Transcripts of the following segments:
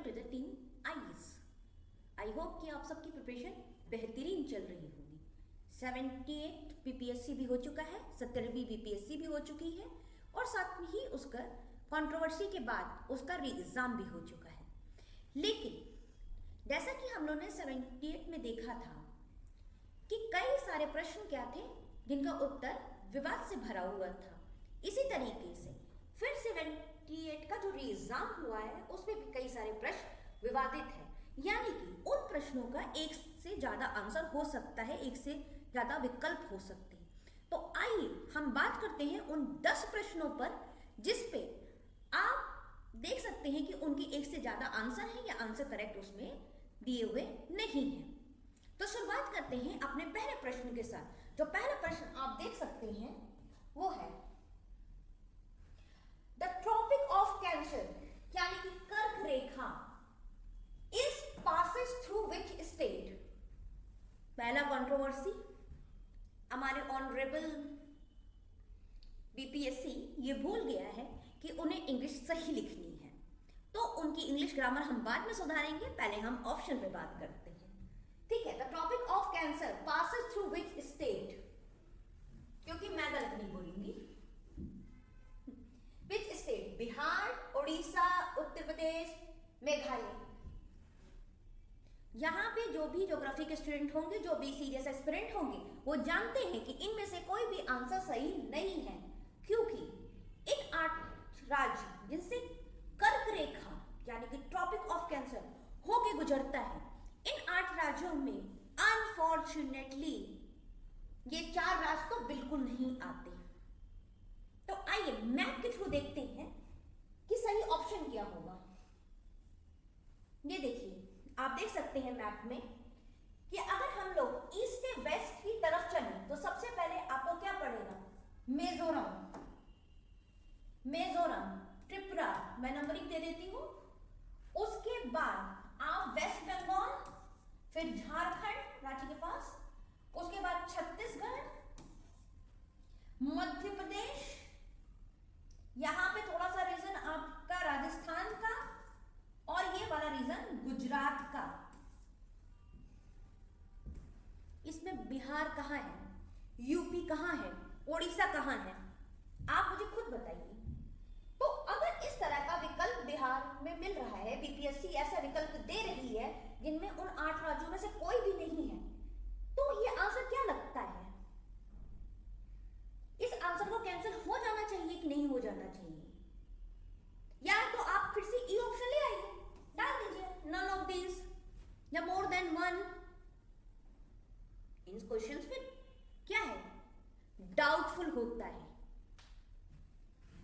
Welcome to the team IAS. I hope कि आप सबकी प्रिपरेशन बेहतरीन चल रही होगी। 78 बीपीएससी भी हो चुका है, 70वीं बीपीएससी भी हो चुकी है और साथ में ही उसका कंट्रोवर्सी के बाद उसका री एग्जाम भी हो चुका है। लेकिन जैसा कि हम लोगों ने 78 में देखा था कि कई सारे प्रश्न क्या थे जिनका उत्तर विवाद से भरा हुआ था, इसी तरीके से फिर 78 का जो री एग्जाम हुआ है उसमें भी कई सारे प्रश्न विवादित है, यानी कि उन प्रश्नों का एक से ज्यादा आंसर हो सकता है, एक से ज्यादा विकल्प हो सकते हैं। तो आइए हम बात करते हैं उन 10 प्रश्नों पर जिस पे आप देख सकते हैं कि उनकी एक से ज्यादा आंसर है या आंसर करेक्ट उसमें दिए हुए नहीं है। तो शुरुआत करते हैं अपने पहले प्रश्न के साथ। जो पहला प्रश्न आप देख सकते हैं वो है द ट्रॉपिक ऑफ कैंसर, यानी कि कर्क रेखा is passes through which state. पहला कंट्रोवर्सी, हमारे ऑनरेबल बीपीएससी ये भूल गया है कि उन्हें इंग्लिश सही लिखनी है, तो उनकी इंग्लिश ग्रामर हम बाद में सुधारेंगे, पहले हम ऑप्शन पे बात करते हैं। ठीक है, the tropic of cancer passes through which state, क्योंकि मैं गलत नहीं बोलूंगी। Which state? बिहार, उड़ीसा, उत्तर प्रदेश, मेघालय। यहां पे जो भी ज्योग्राफी के स्टूडेंट होंगे, जो भी सीरियस एस्पिरेंट होंगे, वो जानते हैं कि इनमें से कोई भी आंसर सही नहीं है, क्योंकि इन 8 राज्य जिनसे कर्क रेखा यानी कि ट्रॉपिक ऑफ कैंसर होके गुजरता है, इन 8 राज्यों में अनफॉर्चुनेटली ये 4 राज्य तो बिल्कुल नहीं आते। तो आइए मैप के थ्रू देखते हैं कि सही ऑप्शन क्या होगा। ये देखिए, आप देख सकते हैं मैप में कि अगर हम लोग ईस्ट से वेस्ट की तरफ चलें तो सबसे पहले आपको क्या पड़ेगा? मिजोरम, त्रिपुरा, मैं नंबरिंग दे देती हूं। उसके बाद आप वेस्ट बंगाल, फिर झारखंड रांची के पास, उसके बाद छत्तीसगढ़, मध्य प्रदेश, यहां पे थोड़ा सा रीजन आपका राजस्थान का, और ये वाला रीजन गुजरात का। इसमें बिहार कहां है, यूपी कहां है, उड़ीसा कहां है, आप मुझे खुद बताइए। तो अगर इस तरह का विकल्प बिहार में मिल रहा है, बीपीएससी ऐसा विकल्प दे रही है जिनमें उन 8 राज्यों में से कोई भी नहीं है, तो ये आंसर क्या लगता है? इस आंसर को कैंसिल हो जाना चाहिए कि नहीं हो जाना चाहिए? या तो आप फिर से ई ऑप्शन ले आइए, डाल दीजिए नन ऑफ दीज या मोर देन वन। इन क्वेश्चंस में क्या है? डाउटफुल होता है।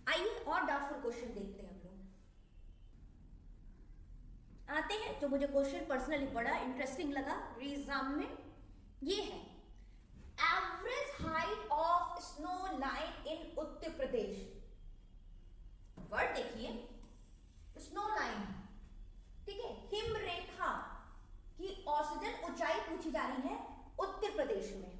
आइए और डाउटफुल क्वेश्चन देखते हैं हम लोग। आते हैं जो मुझे क्वेश्चन पर्सनली बड़ा इंटरेस्टिंग लगा री एग्जाम में, ये है average height of snow line in Uttar Pradesh. Word देखिए, स्नो लाइन, ठीक है, हिम रेखा की औसतन ऊंचाई पूछी जा रही है उत्तर प्रदेश में।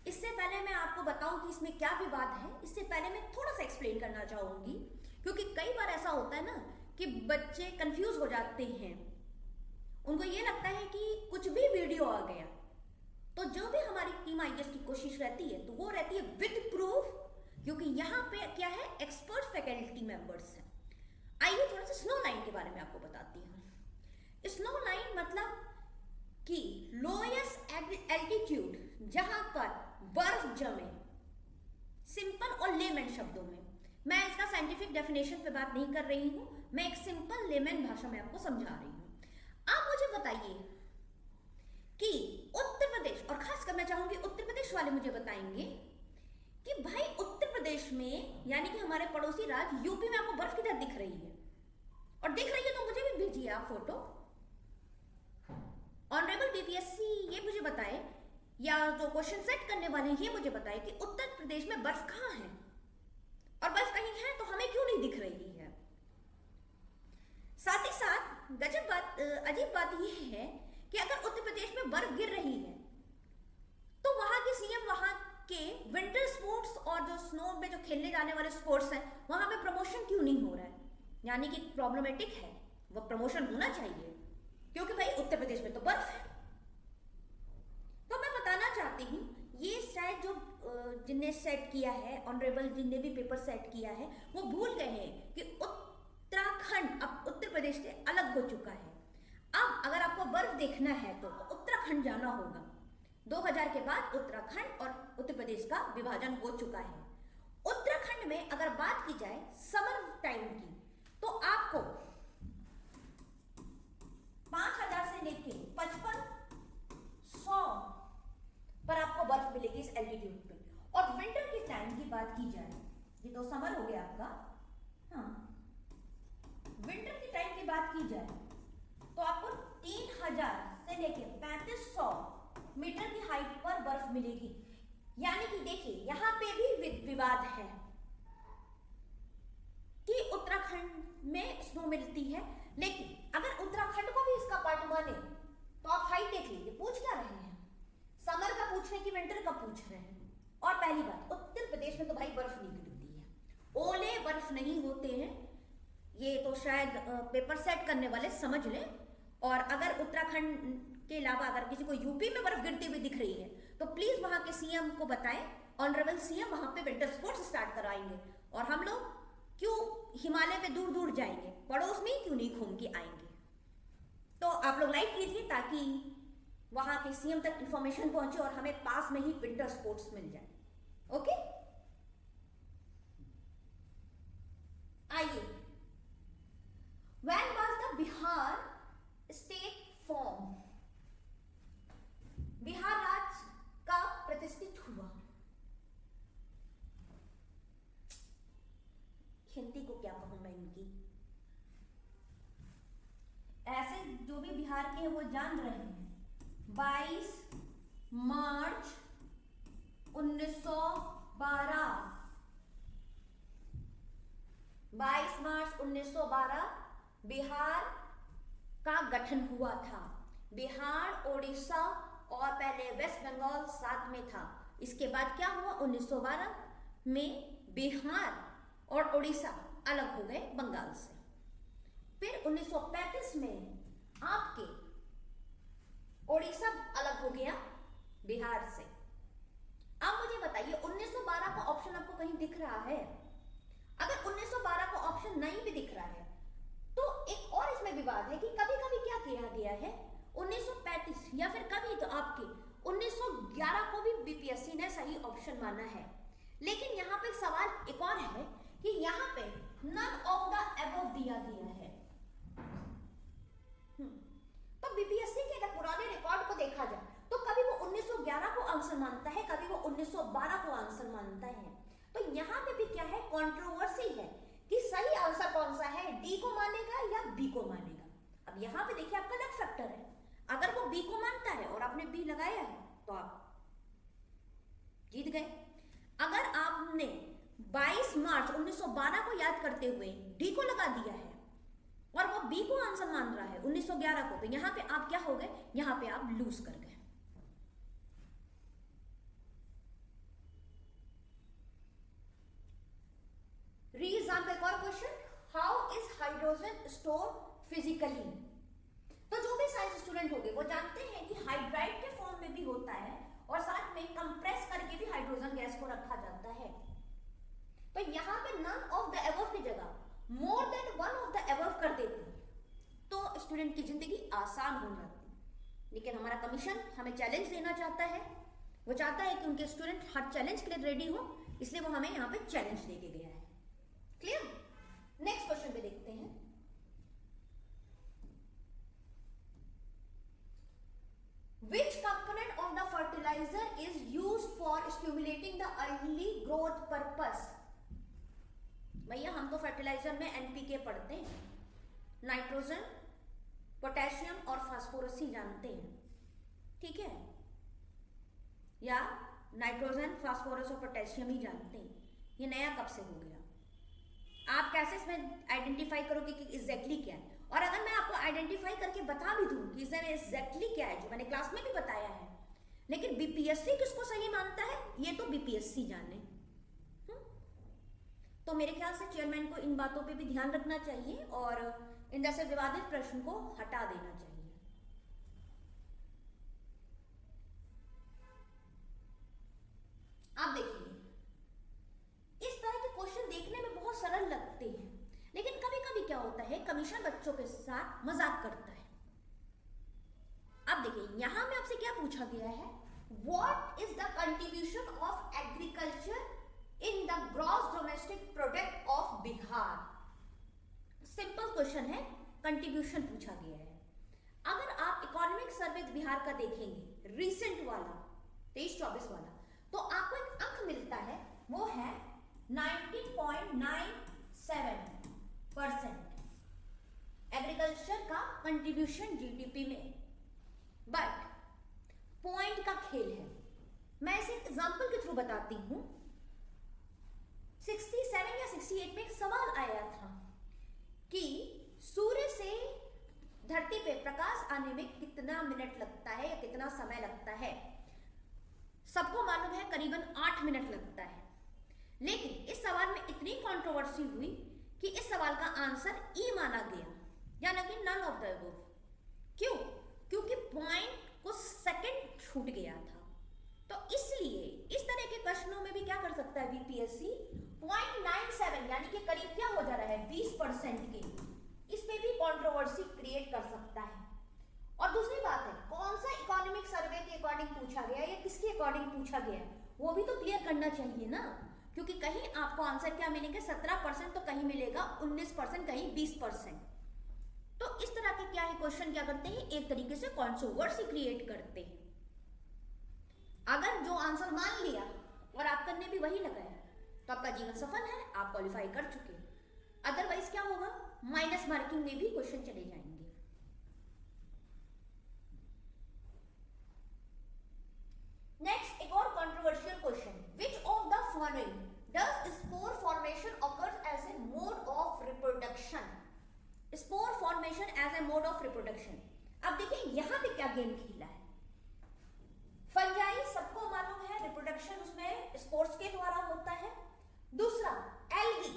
इससे पहले मैं आपको बताऊं कि इसमें क्या विवाद है, इससे पहले मैं थोड़ा सा एक्सप्लेन करना चाहूंगी, क्योंकि कई बार ऐसा होता है ना कि बच्चे कंफ्यूज हो जाते हैं, उनको ये लगता है कि कुछ भी वीडियो आ गया। तो जो भी हमारी टीम आईएएस की कोशिश रहती है तो वो रहती है विद प्रूफ, क्योंकि यहाँ पे क्या है, एक्सपर्ट फैकल्टी मेंबर्स हैं। आइए थोड़ा सा स्नो लाइन के बारे में आपको बताती हूँ। स्नो लाइन मतलब कि लोएस्ट एल्टीट्यूड, जहां पर बर्फ जमे, सिंपल और लेमन शब्दों में। मैं इसका साइंटिफिक डेफिनेशन पे बात नहीं कर रही हूं, मैं एक सिंपल लेमन भाषा में आपको समझा रही हूं। आप मुझे बताइए कि उत्तर प्रदेश, और खासकर मैं चाहूंगी उत्तर प्रदेश वाले मुझे बताएंगे कि भाई उत्तर प्रदेश में यानी कि हमारे पड़ोसी राज्य यूपी में आपको बर्फ किधर दिख रही है? और दिख रही है तो मुझे भी भेजिए आप फोटो। ऑनरेबल बीपीएससी ये मुझे बताए, या जो क्वेश्चन सेट करने वाले हैं ये मुझे बताए कि उत्तर प्रदेश में बर्फ कहां है, और बर्फ कहीं है तो हमें क्यों नहीं दिख रही है। साथ ही साथ गजब बात, अजीब बात यह है कि अगर उत्तर प्रदेश में बर्फ गिर रही है तो वहां के सीएम वहां के विंटर स्पोर्ट्स और जो स्नो में जो खेलने जाने वाले स्पोर्ट्स हैं वहां पे प्रमोशन क्यों नहीं हो रहा है, यानी कि प्रॉब्लमेटिक है। वो प्रमोशन होना चाहिए, क्योंकि भाई उत्तर प्रदेश में तो बर्फ है। तो मैं बताना चाहती हूँ, ये शायद जो जिनने सेट किया है, ऑनरेबल जिनने भी पेपर सेट किया है, वो भूल गए हैं कि उत्तराखंड अब उत्तर प्रदेश से अलग हो चुका है। अब अगर आपको बर्फ देखना है तो उत्तराखंड जाना होगा। 2000 के बाद उत्तराखंड और उत्तर प्रदेश का विभाजन हो चुका है। उत्तराखंड में अगर बात की जाए समर टाइम की, तो आपको 5000 से लेके 5500 पर आपको बर्फ मिलेगी इस एल्टीट्यूड पे। और विंटर के टाइम की बात की जाए, ये तो समर हो गया आपका, हाँ, विंटर के टाइम की बात की जाए तो आपको 3000 से लेके 3500 मीटर की हाइट पर बर्फ मिलेगी। यानी कि देखिए यहां पे भी विवाद है कि उत्तराखंड में स्नो मिलती है, लेकिन अगर उत्तराखंड को भी इसका पार्ट माने तो आप हाइट देख लीजिए, पूछ क्या रहे हैं, समर का पूछ रहे हैं कि विंटर का पूछ रहे हैं। और पहली बात, उत्तर प्रदेश में तो भाई बर्फ नहीं गिरती है, ओले बर्फ नहीं होते हैं, ये तो शायद पेपर सेट करने वाले समझ लें। और अगर उत्तराखंड के अलावा अगर किसी को यूपी में बर्फ गिरती हुई दिख रही है तो प्लीज वहां के सीएम को बताएं, ऑनरेबल सीएम वहां पे विंटर स्पोर्ट्स स्टार्ट कराएंगे और हम लोग क्यों हिमालय पे दूर दूर जाएंगे, पड़ोस में क्यों नहीं घूम के आएंगे। तो आप लोग लाइक कीजिए ताकि वहां के सीएम तक इंफॉर्मेशन पहुंचे और हमें पास में ही विंटर स्पोर्ट्स मिल जाए। ओके, आइए, when was the Bihar state form, Bihar राज्य का प्रतिष्ठित हुआ। हिंदी को क्या कहूं मैं इनकी, ऐसे जो भी बिहार के हैं वो जान रहे हैं। 22 मार्च 1912, 22 मार्च 1912 बिहार का गठन हुआ था। बिहार, ओडिशा और पहले वेस्ट बंगाल साथ में था। इसके बाद क्या हुआ, 1912 में बिहार और ओडिशा अलग हो गए बंगाल से। फिर 1935 में आपके ओडिशा अलग हो गया बिहार से। अब मुझे बताइए 1912 का ऑप्शन आपको कहीं दिख रहा है? अगर 1912 का ऑप्शन नहीं भी दिख रहा है तो एक और इसमें विवाद है कि कभी कभी क्या किया गया है, 1935 या फिर कभी तो आपके 1911 को भी बीपीएससी ने सही ऑप्शन माना है। लेकिन यहाँ पे सवाल एक और है कि यहाँ पे नन ऑफ द अबव दिया गया है। तो बीपीएससी के अगर पुराने रिकॉर्ड को देखा जाए तो कभी वो 1911 को आंसर मानता है, कभी वो 1912 को आंसर मानता है। तो यहाँ पे भी क्या है, कंट्रोवर्सी है कि सही आंसर कौन सा है, डी को मानेगा या बी को मानेगा। अब यहाँ पे देखिए आपका लक फैक्टर है, अगर वो बी को मानता है और आपने बी लगाया है तो आप जीत गए। अगर आपने 22 मार्च 1912 को याद करते हुए डी को लगा दिया है और वो बी को आंसर मान रहा है 1911 को, तो यहाँ पे आप क्या हो गए, यहाँ पे आप लूज कर गए। री-एग्जाम एक और question, how is hydrogen store physically. तो जो भी साइंस स्टूडेंट होंगे वो जानते हैं कि हाइड्राइड के फॉर्म में भी होता है और साथ में कंप्रेस करके भी हाइड्रोजन गैस को रखा जाता है। तो यहाँ पे नन ऑफ द अबव की जगह more than one of the above कर देते तो स्टूडेंट की जिंदगी आसान हो जाती। लेकिन हमारा कमीशन हमें चैलेंज देना चाहता है, वो चाहता है कि उनके स्टूडेंट हर चैलेंज के लिए रेडी हो, इसलिए वो हमें यहाँ पे चैलेंज देके गया है। क्लियर? नेक्स्ट क्वेश्चन पे देखते हैं। Which component of the fertilizer is used for stimulating the early growth purpose? भैया हम तो फर्टिलाइजर में एनपीके पढ़ते हैं, नाइट्रोजन, पोटेशियम और फास्फोरस ही जानते हैं, ठीक है? या नाइट्रोजन, फास्फोरस और पोटेशियम ही जानते हैं। ये नया कब से हो गया? आप कैसे इसमें आइडेंटिफाई करोगे कि एग्जैक्टली क्या है? और अगर मैं आपको आइडेंटिफाई करके बता भी दूं कि इसमें एग्जैक्टली क्या है, जो मैंने क्लास में भी बताया है, लेकिन बीपीएससी किसको सही मानता है ये तो बीपीएससी जाने। तो मेरे ख्याल से चेयरमैन को इन बातों पे भी ध्यान रखना चाहिए और इंदर से विवादित प्रश्न को हटा देना चाहिए। आप देखिए, इस तरह के क्वेश्चन देखने में बहुत सरल लगते हैं, लेकिन कभी कभी क्या होता है, कमीशन बच्चों के साथ मजाक करता है। अब देखिए, यहां में आपसे क्या पूछा गया है, what is the contribution of agriculture in the gross domestic product of Bihar. Simple question है, कंट्रीब्यूशन पूछा गया है। अगर आप इकोनॉमिक सर्वे बिहार का देखेंगे, रीसेंट वाला 23-24 वाला, तो आपको एक अंक मिलता है, वो है 19.97% एग्रीकल्चर का कंट्रीब्यूशन जीडीपी में। बट पॉइंट का खेल है, मैं इसे एग्जांपल के थ्रू बताती हूं। 67 या 68 में एक सवाल आया था कि सूर्य से धरती पे प्रकाश आने में कितना मिनट लगता है या कितना समय लगता है। सबको मालूम है करीबन 8 मिनट लगता है, लेकिन इस सवाल में इतनी कंट्रोवर्सी हुई कि इस सवाल का आंसर ई माना गया, यानी कि नन ऑफ द अबव। क्यों? क्योंकि पॉइंट को सेकंड छूट गया था। तो इसलिए इस तरह के प्रश्नों में भी क्या कर सकता है बीपीएससी, 0.97 यानी कि करीब क्या हो जा रहा है 20% के, इस पे भी कंट्रोवर्सी क्रिएट कर सकता है। और दूसरी बात है, कौन सा इकोनॉमिक सर्वे के अकॉर्डिंग पूछा गया या किसके अकॉर्डिंग पूछा गया, वो भी तो क्लियर करना चाहिए ना। क्योंकि कहीं आपको आंसर क्या मिलेंगे 17%, तो कहीं मिलेगा 19%, कहीं 20%। तो इस तरह के क्या है क्वेश्चन क्या करते हैं, एक तरीके से कंट्रोवर्सी क्रिएट करते हैं। अगर जो आंसर मान लिया और आपका ने भी वही लगाया तो आपका जीवन सफल है, आप क्वालिफाई कर चुके। अदरवाइज क्या होगा, माइनस मार्किंग में भी क्वेश्चन चले जाएंगे। नेक्स्ट एक और controversial question, which of the following does spore formation occurs as a mode of reproduction. Spore formation as a mode of reproduction. अब देखिए यहां पे क्या गेम खेला है। फंजाई सबको मालूम है रिप्रोडक्शन उसमें स्पोर्स के द्वारा होता है। दूसरा एल्गी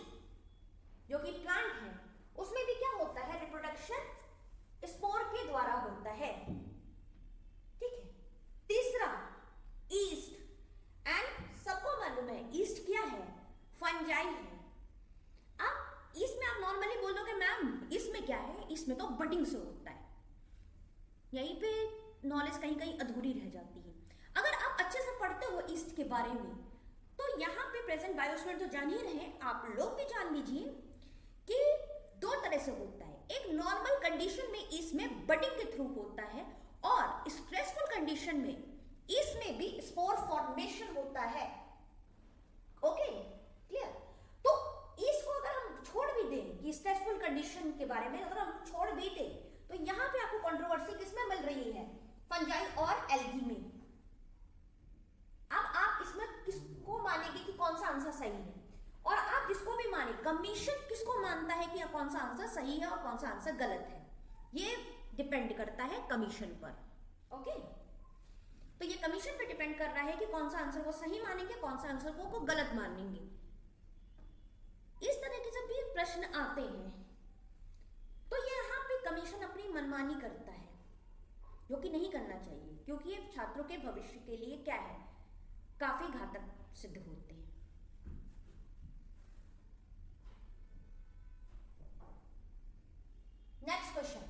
जो कि प्लांट है, उसमें भी क्या होता है, रिप्रोडक्शन स्पोर के द्वारा होता है। ठीक है। तीसरा ईस्ट, एंड सबको मालूम है ईस्ट क्या है, फंजाई है। अब इसमें आप नॉर्मली बोलोगे मैम इसमें क्या है, इसमें तो बडिंग से होता है। यहीं पे नॉलेज कहीं कहीं अधूरी रह जाती है। अगर आप अच्छे से पढ़ते हो ईस्ट के बारे में, तो यहाँ पे प्रेजेंट बायोस्फीयर तो जान ही रहे, आप लोग भी जान लीजिए कि दो तरह से होता है। एक नॉर्मल कंडीशन में इसमें बडिंग के थ्रू होता है, और स्ट्रेसफुल कंडीशन में इसमें भी स्पोर फॉर्मेशन होता है। Okay, clear. तो इसको अगर हम छोड़ भी दें कि स्ट्रेसफुल कंडीशन के बारे में अगर हम छोड़ भी दें, तो यहाँ पे आपको कंट्रोवर्सी किसमें मिल रही है, फंजाई और एल्गी में। अब आप इसमें किसको मानेंगे कि कौन सा आंसर सही है, और आप जिसको भी माने, कमीशन किसको मानता है कि कौन सा आंसर सही है और कौन सा आंसर गलत है, ये डिपेंड करता है कमीशन पर। ओके, तो ये कमीशन पे डिपेंड कर रहा है कि कौन सा आंसर वो सही मानेंगे, कौन सा आंसर को गलत मानेंगे। इस तरह के जब भी प्रश्न आते हैं तो यहाँ पे कमीशन अपनी मनमानी करता है, जो कि नहीं करना चाहिए, क्योंकि ये छात्रों के भविष्य के लिए क्या है, काफी घातक सिद्ध होते हैं। Next question,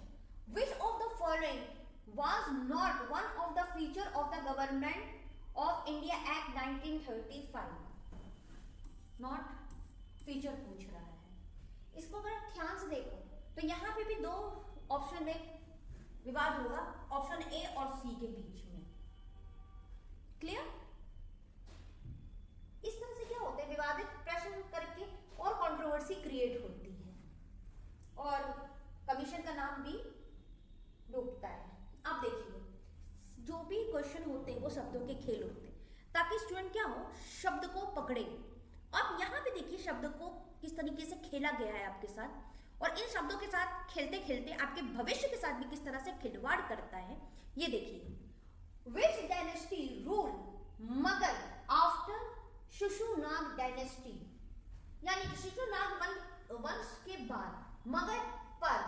which of the following was not one of the feature of the Government of India Act 1935। Not feature पूछ रहा है। इसको अगर ध्यान से देखो तो यहाँ पे भी दो ऑप्शन में विवाद होगा, ऑप्शन ए और सी के बीच में। क्लियर? इस तरह से क्या होता है, विवादित प्रश्न करके और कंट्रोवर्सी क्रिएट होती है, और कमीशन का नाम भी डूबता है। अब देखिए, जो भी क्वेश्चन होते हैं वो शब्दों के खेल होते हैं, ताकि स्टूडेंट क्या हो, शब्द को पकड़े। अब यहाँ पे देखिए शब्द को किस तरीके से खेला गया है आपके साथ, और इन शब्दों के साथ खेलते खेलते आपके भविष्य के साथ भी किस तरह से खिलवाड़ करता है, ये देखिए। Which dynasty rule Magadha after Shishunaga dynasty, यानी कि शिशुनाग वंश के बाद मगध पर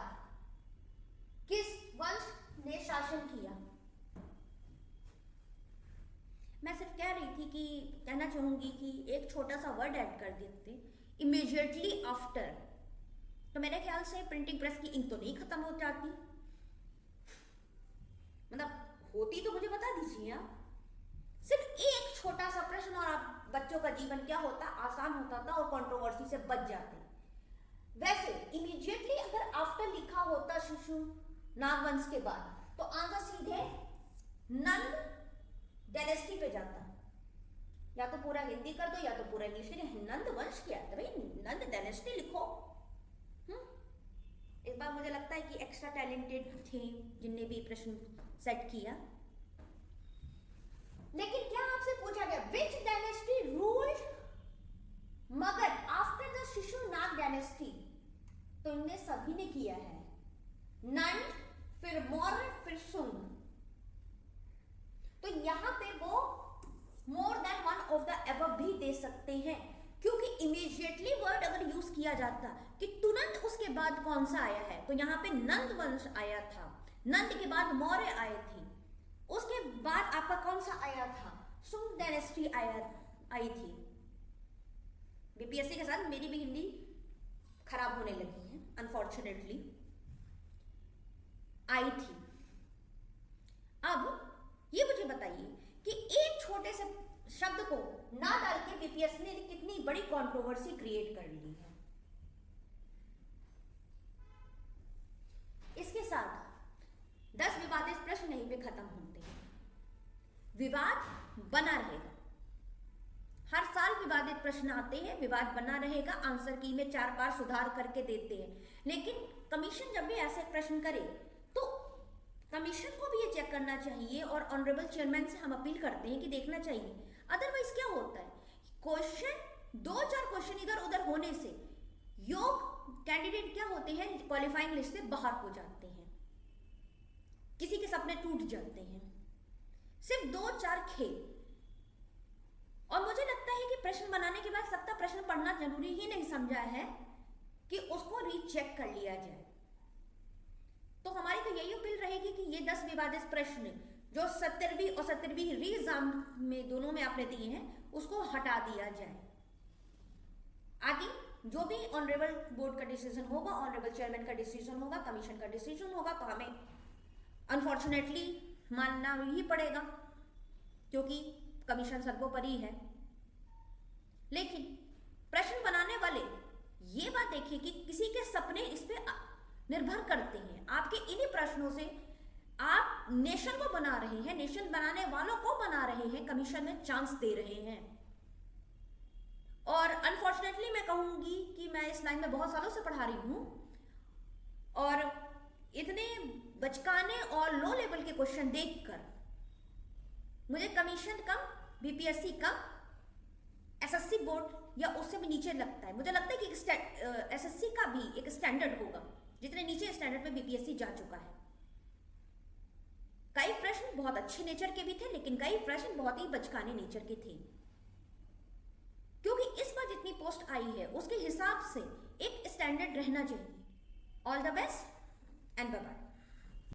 कहना चाहूंगी कि एक छोटा सा वर्ड ऐड कर देते, इमीडिएटली आफ्टर। तो मेरे ख्याल से प्रिंटिंग प्रेस की इंक तो नहीं खत्म हो जाती, मतलब होती तो मुझे बता दीजिए आप। सिर्फ एक छोटा सा प्रश्न और आप बच्चों का जीवन क्या होता, आसान होता था और कंट्रोवर्सी से बच जाते। वैसे इमीडिएटली अगर आफ्टर लिखा होता शिशु नागवंश के बाद, तो आंसर सीधे नंद डायनेस्टी पे जाता। या तो पूरा हिंदी कर दो या तो पूरा इंग्लिश कर दो। नंद वंश क्या है भाई, नंद डायनेस्टी लिखो। इस बार मुझे लगता है कि एक्स्ट्रा टैलेंटेड थे जिनने भी प्रश्न सेट किया। लेकिन क्या आपसे पूछा गया which dynasty ruled Magadha after the Shishunaga dynasty, तो इनने सभी ने किया है, नंद, फिर मौर्य, फिर शुंग। तो यहां पे वो more than one of the above भी दे सकते हैं, क्योंकि इमीडिएटली वर्ड अगर यूज किया जाता कि तुरंत उसके बाद कौन सा आया है, तो यहां पे नंद वंश आया था, नंद के बाद मौर्य आए थे, उसके बाद आपका कौन सा आया था, शुंग डायनेस्टी आई थी। बीपीएससी के साथ मेरी भी हिंदी खराब होने लगी है, अनफॉर्चुनेटली आई थी। अब ये मुझे बताइए कि एक छोटे से शब्द को ना डाल के बीपीएससी ने कितनी बड़ी कंट्रोवर्सी क्रिएट कर ली है। इसके साथ 10 विवादित प्रश्न यहीं पे खत्म होते हैं। विवाद बना रहेगा, हर साल विवादित प्रश्न आते हैं, विवाद बना रहेगा, आंसर की में 4 बार सुधार करके देते हैं। लेकिन कमीशन जब भी ऐसे प्रश्न करे तो कमीशन को भी ये चेक करना चाहिए और ऑनरेबल चेयरमैन से हम अपील करते हैं कि देखना चाहिए। अदरवाइज क्या होता है, क्वेश्चन 2-4 क्वेश्चन इधर उधर होने से योग कैंडिडेट क्या होते हैं, क्वालिफाइंग लिस्ट से बाहर हो जाते हैं, किसी के सपने टूट जाते हैं, सिर्फ 2-4 खेल। और मुझे लगता है कि प्रश्न बनाने के बाद सबका प्रश्न पढ़ना जरूरी ही नहीं समझा है कि उसको रीचेक कर लिया जाए। तो हमारी तो यही अपील रहेगी कि ये 10 विवादित प्रश्न जो 17वीं और 17वीं री एग्जाम में दोनों में आपने दिए हैं उसको हटा दिया जाए। आगे जो भी ऑनरेबल बोर्ड का डिसीजन होगा, ऑनरेबल चेयरमैन का डिसीजन होगा, कमीशन का डिसीजन होगा, तो हमें अनफॉर्चुनेटली मानना ही पड़ेगा क्योंकि कमीशन सर्वोपरि है। लेकिन प्रश्न बनाने वाले ये बात देखिए कि किसी के सपने इस पे निर्भर करते हैं। आपके इन्हीं प्रश्नों से आप नेशन को बना रहे हैं, नेशन बनाने वालों को बना रहे हैं, कमीशन में चांस दे रहे हैं। और अनफॉर्चुनेटली मैं कहूंगी कि मैं इस लाइन में बहुत सालों से पढ़ा रही हूं और इतने बचकाने और लो लेवल के क्वेश्चन देखकर मुझे कमीशन कम, बीपीएससी कम, एसएससी बोर्ड या उससे भी नीचे लगता है। मुझे लगता है कि एसएससी का भी एक स्टैंडर्ड होगा, जितने नीचे स्टैंडर्ड पे बीपीएससी जा चुका है। कई प्रश्न बहुत अच्छे नेचर के भी थे, लेकिन कई प्रश्न बहुत ही बचकाने नेचर के थे, क्योंकि इस बार जितनी पोस्ट आई है उसके हिसाब से एक स्टैंडर्ड रहना चाहिए। All the best and bye bye.